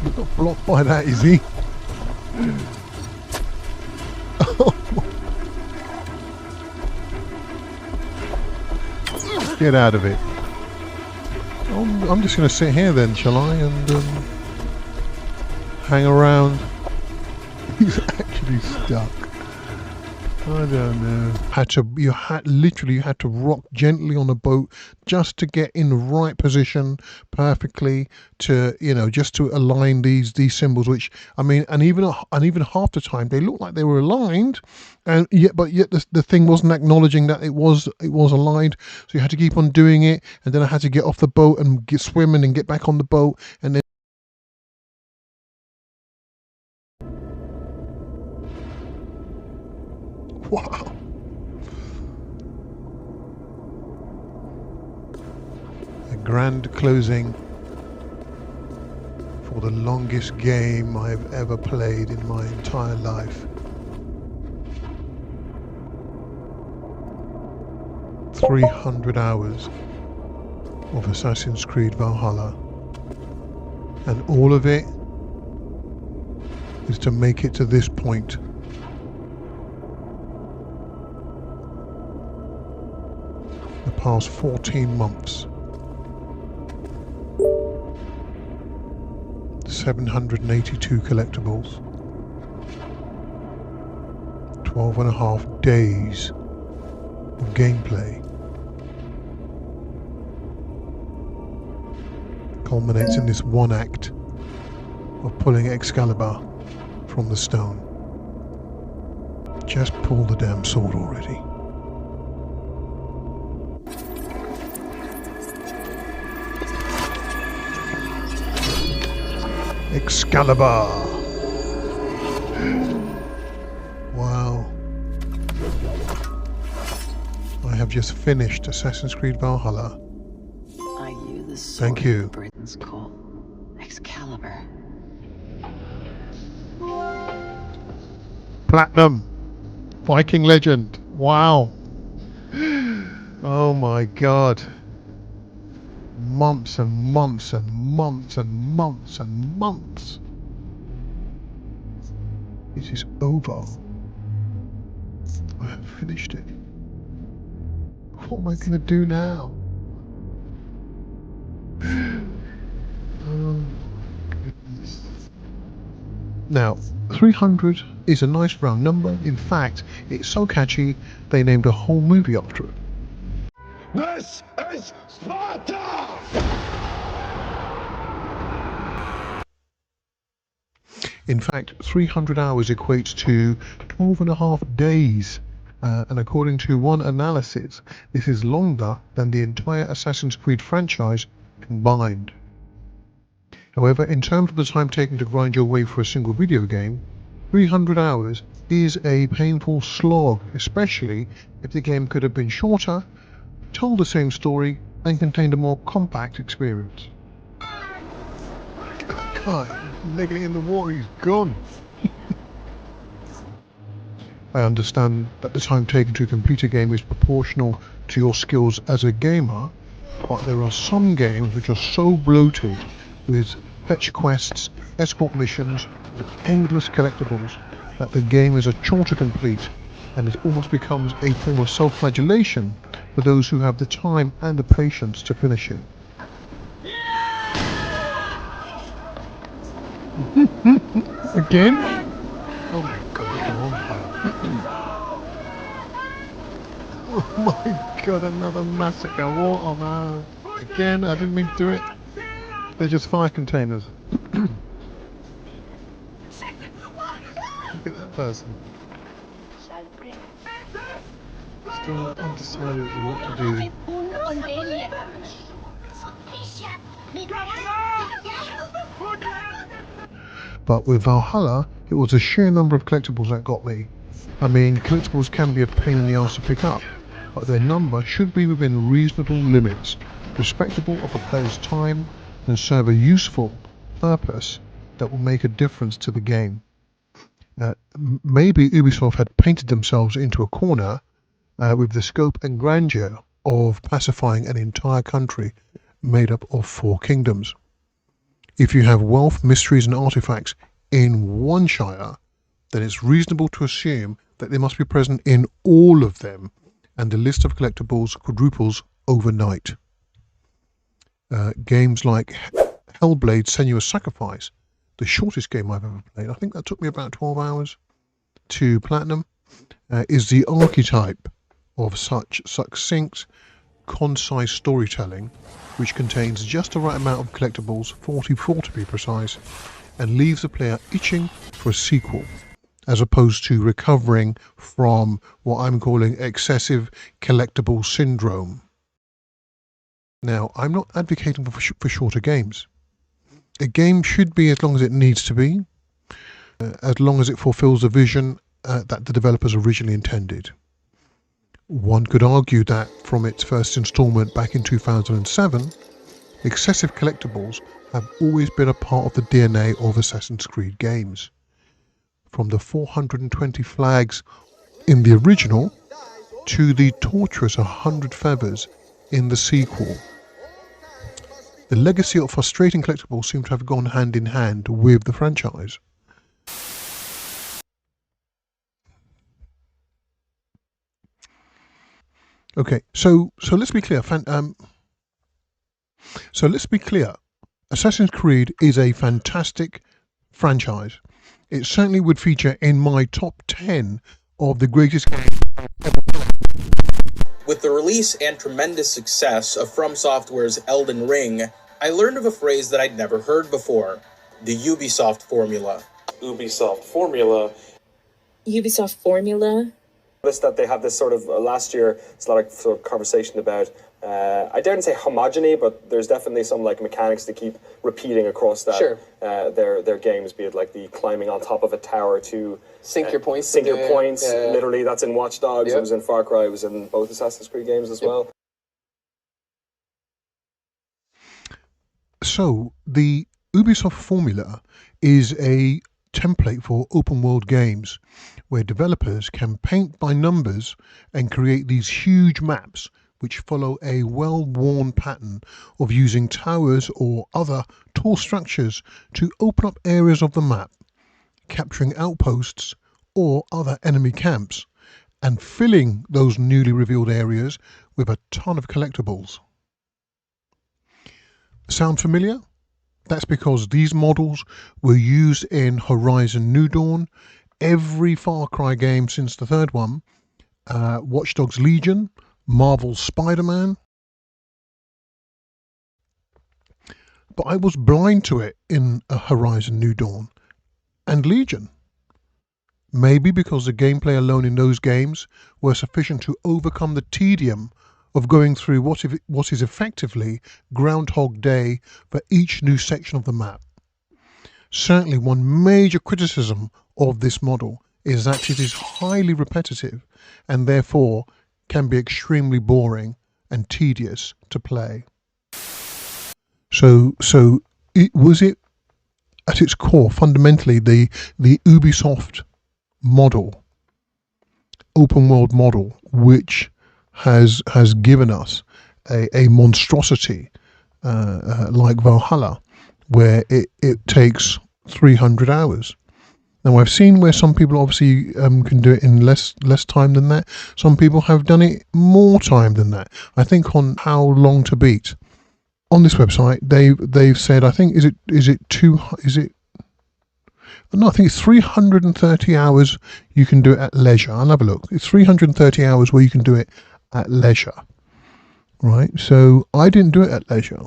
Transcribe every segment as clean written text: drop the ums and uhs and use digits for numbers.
He's not blocked by that, is he? Get out of it. I'm just going to sit here then, shall I? And hang around. He's actually stuck. I don't know. You had to rock gently on a boat just to get in the right position perfectly to, just to align these symbols, which, I mean, and even half the time they looked like they were aligned, but yet the thing wasn't acknowledging that it was aligned. So you had to keep on doing it, and then I had to get off the boat and get swimming and get back on the boat, and then wow. A grand closing for the longest game I've ever played in my entire life. 300 hours of Assassin's Creed Valhalla, and all of it is to make it to this point. The past 14 months, 782 collectibles, 12.5 days of gameplay, culminates in this one act of pulling Excalibur from the stone. Just pull the damn sword already. Excalibur! Wow. I have just finished Assassin's Creed Valhalla. Are you the sword Thank you. the Britons call Excalibur? Platinum! Viking legend! Wow! Oh my god. Months and months and months and months and months. It is over. I have finished it. What am I going to do now? Oh goodness. Now, 300 is a nice round number. In fact, it's so catchy they named a whole movie after it. This is Sparta! In fact, 300 hours equates to 12.5 days. And according to one analysis, this is longer than the entire Assassin's Creed franchise combined. However, in terms of the time taken to grind your way through a single video game, 300 hours is a painful slog, especially if the game could have been shorter, told the same story, and contained a more compact experience. God, legging in the water, he's gone. I understand that the time taken to complete a game is proportional to your skills as a gamer, but there are some games which are so bloated with fetch quests, escort missions, and endless collectibles that the game is a chore to complete, and it almost becomes a form of self-flagellation for those who have the time and the patience to finish it. Again? Oh my god, come on. Oh my god, another massacre. What on earth? Again, I didn't mean to do it. They're just fire containers. Look at that person. Still undecided what to do. But with Valhalla, it was the sheer number of collectibles that got me. I mean, collectibles can be a pain in the arse to pick up, but their number should be within reasonable limits, respectable of a player's time, and serve a useful purpose that will make a difference to the game. Maybe Ubisoft had painted themselves into a corner with the scope and grandeur of pacifying an entire country made up of 4 kingdoms. If you have wealth, mysteries and artifacts in one shire, then it's reasonable to assume that they must be present in all of them, and the list of collectibles quadruples overnight. Games like Hellblade Senua's Sacrifice, the shortest game I've ever played, I think that took me about 12 hours to platinum, is the archetype of such succinct, concise storytelling, which contains just the right amount of collectibles, 44 to be precise, and leaves the player itching for a sequel, as opposed to recovering from what I'm calling excessive collectible syndrome. Now, I'm not advocating for shorter games. A game should be as long as it needs to be, as long as it fulfills the vision that the developers originally intended. One could argue that from its first installment back in 2007, excessive collectibles have always been a part of the DNA of Assassin's Creed games. From the 420 flags in the original to the torturous 100 feathers in the sequel. The legacy of frustrating collectibles seems to have gone hand in hand with the franchise. Okay, so let's be clear. So let's be clear. Assassin's Creed is a fantastic franchise. It certainly would feature in my top 10 of the greatest games ever played. With the release and tremendous success of From Software's Elden Ring, I learned of a phrase that I'd never heard before: the Ubisoft formula. Ubisoft formula. Ubisoft formula? Noticed that they have this sort of, last year, there's a lot of sort of conversation about, I daren't say homogeny, but there's definitely some like mechanics that keep repeating across that. Sure. Their games, be it like the climbing on top of a tower to Sync your points. Sync your points. Yeah. Literally, that's in Watch Dogs. Yep. It was in Far Cry. It was in both Assassin's Creed games as well. So the Ubisoft formula is a template for open world games where developers can paint by numbers and create these huge maps which follow a well-worn pattern of using towers or other tall structures to open up areas of the map, capturing outposts or other enemy camps, and filling those newly revealed areas with a ton of collectibles. Sound familiar? That's because these models were used in Horizon New Dawn, every Far Cry game since the third one, Watch Dogs Legion, Marvel's Spider-Man. But I was blind to it in Horizon New Dawn and Legion. Maybe because the gameplay alone in those games were sufficient to overcome the tedium of going through what is effectively Groundhog Day for each new section of the map. Certainly one major criticism of this model is that it is highly repetitive and therefore can be extremely boring and tedious to play. So was it at its core fundamentally the Ubisoft model, open world model, which has given us a monstrosity like Valhalla, where it takes 300 hours. Now I've seen where some people obviously can do it in less time than that. Some people have done it more time than that. I think on How Long to Beat on this website they've said, I think no, I think it's 330 hours you can do it at leisure. I'll have a look. It's 330 hours where you can do it at leisure, right? So I didn't do it at leisure,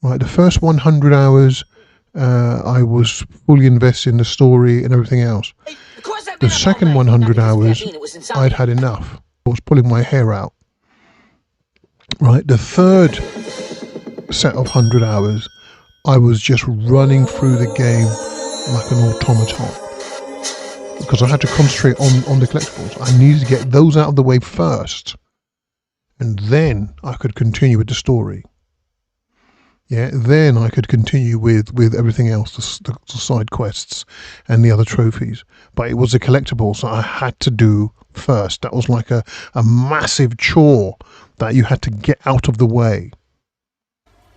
right? The first 100 hours I was fully invested in the story and everything else. The second 100 hours I'd had enough. I was pulling my hair out, right? The third set of 100 hours I was just running through the game like an automaton, because I had to concentrate on the collectibles. I needed to get those out of the way first, and then I could continue with the story. Yeah, then I could continue with everything else, the side quests and the other trophies. But it was the collectibles that I had to do first. That was like a massive chore that you had to get out of the way.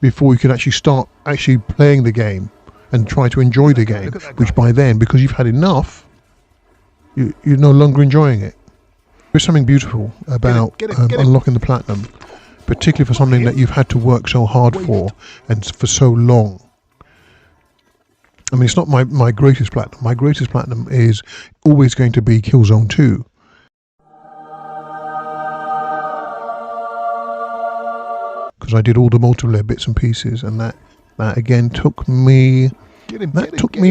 before you could actually start actually playing the game and try to enjoy the game, which by then, because you've had enough, you're no longer enjoying it. There's something beautiful about unlocking the platinum, particularly for something that you've had to work so hard for and for so long. I mean, it's not my greatest platinum. My greatest platinum is always going to be Killzone 2. Because I did all the multiplayer bits and pieces, and that again took me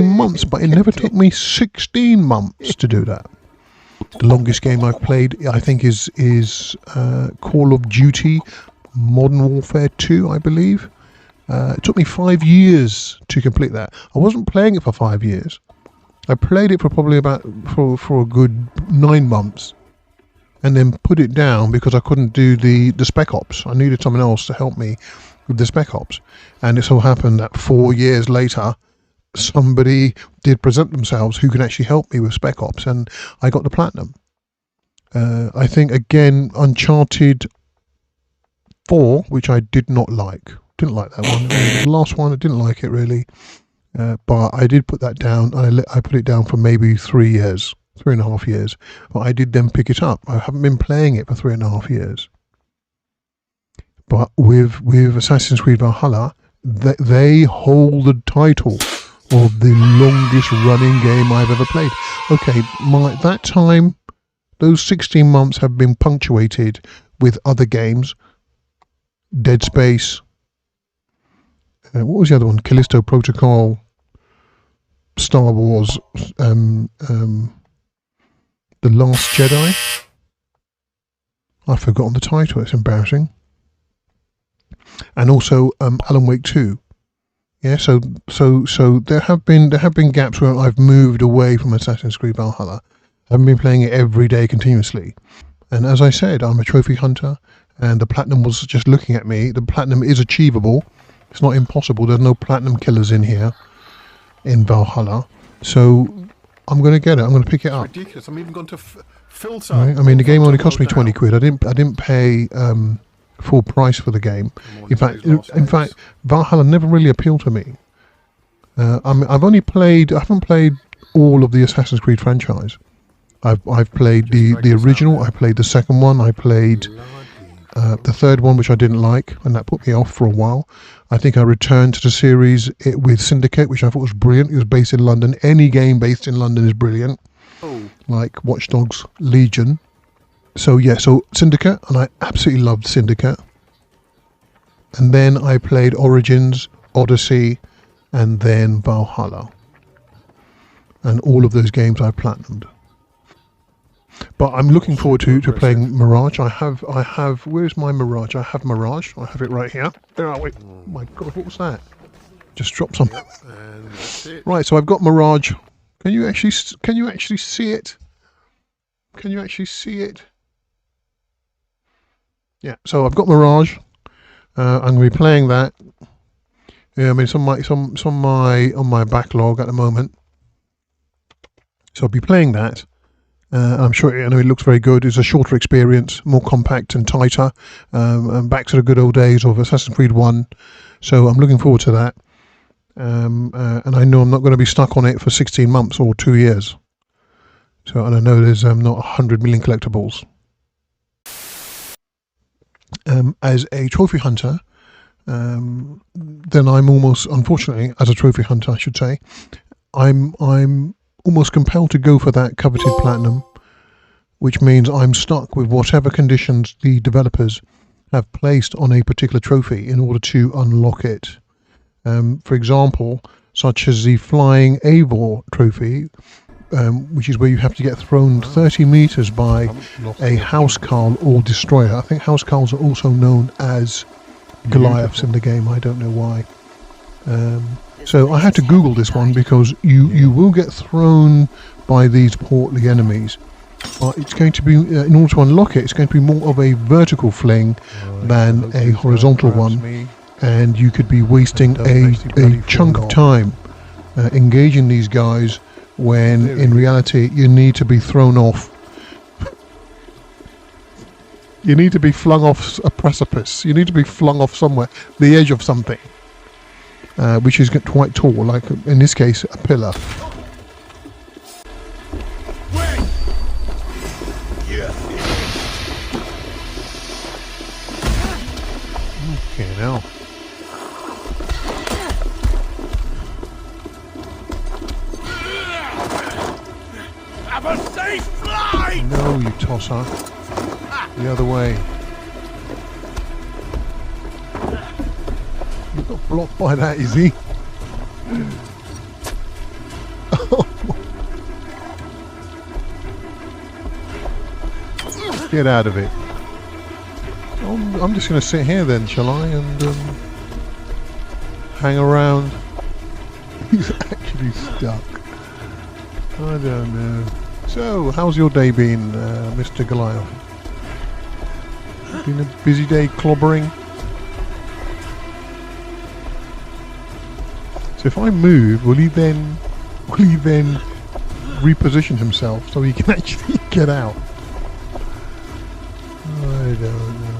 months, but it never took me 16 months to do that. The longest game I've played, I think, is Call of Duty Modern Warfare 2, I believe. It took me 5 years to complete that. I wasn't playing it for 5 years. I played it for probably for a good 9 months, and then put it down because I couldn't do the Spec Ops. I needed someone else to help me with the Spec Ops. And it so happened that 4 years later, somebody did present themselves who could actually help me with Spec Ops, and I got the platinum. I think, again, Uncharted 4, which I did not like. Didn't like that one. The last one, I didn't like it really. But I did put that down. I put it down for maybe 3 years. 3.5 years, but I did then pick it up. I haven't been playing it for 3.5 years. But with Assassin's Creed Valhalla, they hold the title of the longest running game I've ever played. Okay, that time, those 16 months have been punctuated with other games. Dead Space. What was the other one? Callisto Protocol. Star Wars. The Last Jedi. I've forgotten the title. It's embarrassing. And also Alan Wake 2. Yeah, so there have been gaps where I've moved away from Assassin's Creed Valhalla. I haven't been playing it every day continuously. And as I said, I'm a trophy hunter, and the platinum was just looking at me. The platinum is achievable. It's not impossible. There's no platinum killers in here in Valhalla. So I'm going to get it. I'm going to pick it up. Ridiculous. I'm even going to fill Right? I mean, the game only cost me 20 quid. I didn't pay full price for the game. In fact, Valhalla never really appealed to me. I haven't played all of the Assassin's Creed franchise. I've played the original. I played the second one. I played the third one, which I didn't like, and that put me off for a while. I think I returned to the series with Syndicate, which I thought was brilliant. It was based in London. Any game based in London is brilliant. Like Watch Dogs Legion. So Syndicate, and I absolutely loved Syndicate. And then I played Origins, Odyssey, and then Valhalla. And all of those games I platinumed. But I'm looking forward to playing Mirage. I have, where's my Mirage? I have Mirage. I have it right here. There are we. Oh my God, what was that? Just dropped something. And that's it. Right, so I've got Mirage. Can you actually see it? Can you actually see it? Yeah, so I've got Mirage. I'm going to be playing that. Yeah, I mean, it's on my backlog at the moment. So I'll be playing that. I'm sure it looks very good. It's a shorter experience, more compact and tighter, and back to the good old days of Assassin's Creed 1. So I'm looking forward to that. And I know I'm not going to be stuck on it for 16 months or 2 years. So, and I know there's not 100 million collectibles. As a trophy hunter, then I'm almost, unfortunately, as a trophy hunter, I should say, I'm almost compelled to go for that coveted platinum, which means I'm stuck with whatever conditions the developers have placed on a particular trophy in order to unlock it. For example, such as the Flying Eivor trophy, which is where you have to get thrown 30 meters by a housecarl or destroyer. I think housecarls are also known as Goliaths in the game. I don't know why. So I had to Google this one because you will get thrown by these portly enemies. But it's going to be, in order to unlock it, it's going to be more of a vertical fling than a horizontal one. And you could be wasting a chunk of time engaging these guys when in reality you need to be thrown off. You need to be flung off a precipice. You need to be flung off somewhere, the edge of something, which is quite tall, like in this case, a pillar. Okay, now. Have a safe flight! No, you tosser. The other way. He's not blocked by that, is he? Get out of it. I'm just going to sit here then, shall I? And hang around. He's actually stuck. I don't know. So, how's your day been, Mr. Goliath? Been a busy day clobbering? So if I move, will he then reposition himself so he can actually get out? I don't know.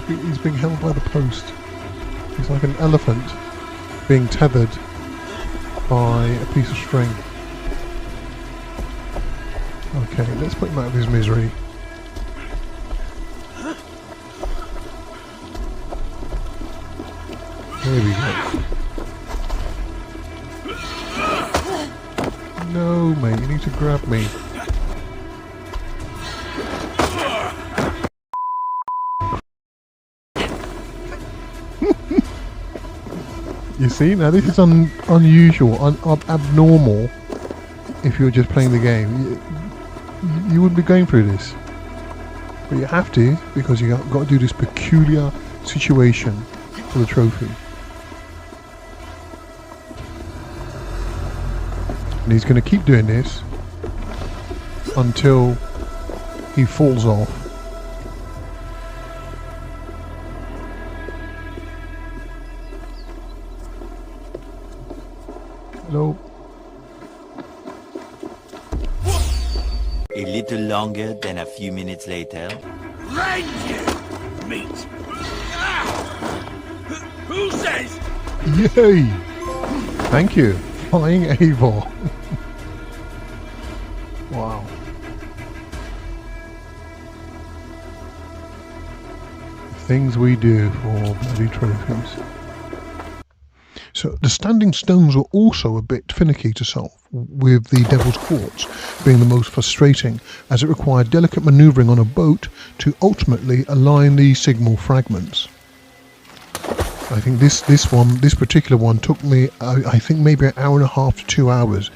He's being held by the post. He's like an elephant being tethered by a piece of string. Okay, let's put him out of his misery. There we go. No, mate, you need to grab me. You see, now this is unusual, abnormal. If you're just playing the game, you wouldn't be going through this, but you have to, because you got to do this peculiar situation for the trophy. And he's going to keep doing this until he falls off. Hello. A little longer than a few minutes later. Reindeer meat! Who says? Yay! Thank you. Flying Avor. Wow. Things we do for bloody trophies. So the standing stones were also a bit finicky to solve, with the Devil's Quartz being the most frustrating, as it required delicate manoeuvring on a boat to ultimately align the signal fragments. I think this particular one took me, I think maybe an hour and a half to 2 hours.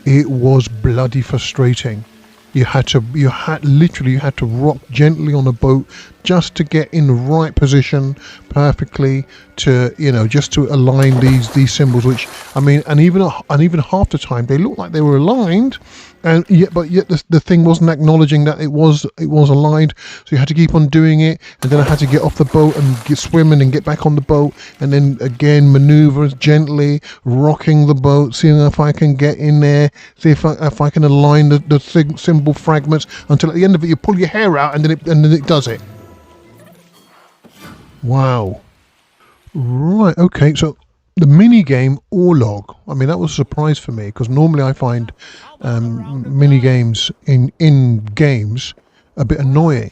It was bloody frustrating. You had to rock gently on a boat just to get in the right position perfectly to, just to align these symbols, which, I mean, and even half the time they looked like they were aligned, but yet the thing wasn't acknowledging that it was aligned. So you had to keep on doing it, and then I had to get off the boat and get swimming and get back on the boat, and then again maneuver gently, rocking the boat, seeing if I can get in there, see if I can align the symbol fragments, until at the end of it you pull your hair out and then it does it. Wow. Right, okay, so the mini game Orlog, I mean, that was a surprise for me, because normally I find mini games in games a bit annoying,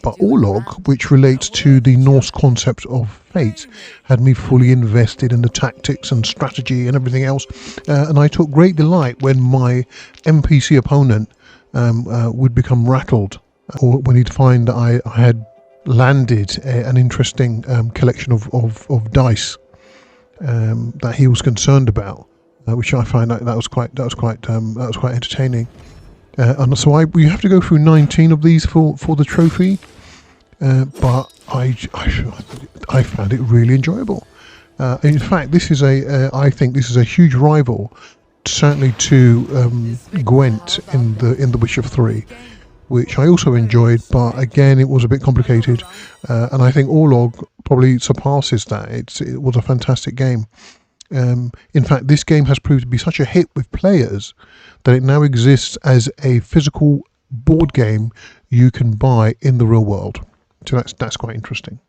but Orlog, which relates to the Norse concept of fate, had me fully invested in the tactics and strategy and everything else, and I took great delight when my NPC opponent would become rattled, or when he'd find that I had landed an interesting collection of dice that he was concerned about, which I find that was quite entertaining. And so we have to go through 19 of these for the trophy, but I found it really enjoyable. In fact, I think this is a huge rival, certainly to Gwent in the Witcher 3. Which I also enjoyed, but again it was a bit complicated, and I think Orlog probably surpasses that. It was a fantastic game. In fact, this game has proved to be such a hit with players that it now exists as a physical board game you can buy in the real world. So that's quite interesting.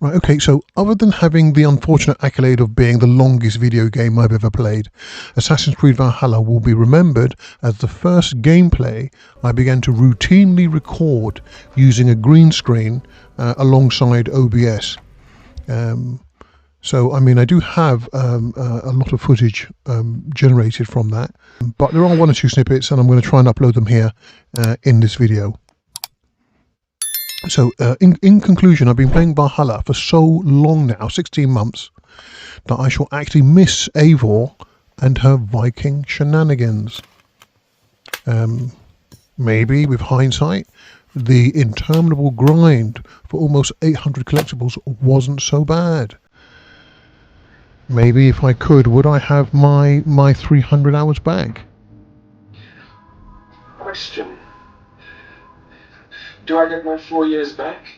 Right, okay, so other than having the unfortunate accolade of being the longest video game I've ever played, Assassin's Creed Valhalla will be remembered as the first gameplay I began to routinely record using a green screen alongside OBS. So, I mean, I do have a lot of footage generated from that, but there are one or two snippets, and I'm going to try and upload them here in this video. So, in conclusion, I've been playing Valhalla for so long now, 16 months, that I shall actually miss Eivor and her Viking shenanigans. Maybe, with hindsight, the interminable grind for almost 800 collectibles wasn't so bad. Maybe if I could, would I have my 300 hours back? Question. Do I get my 4 years back?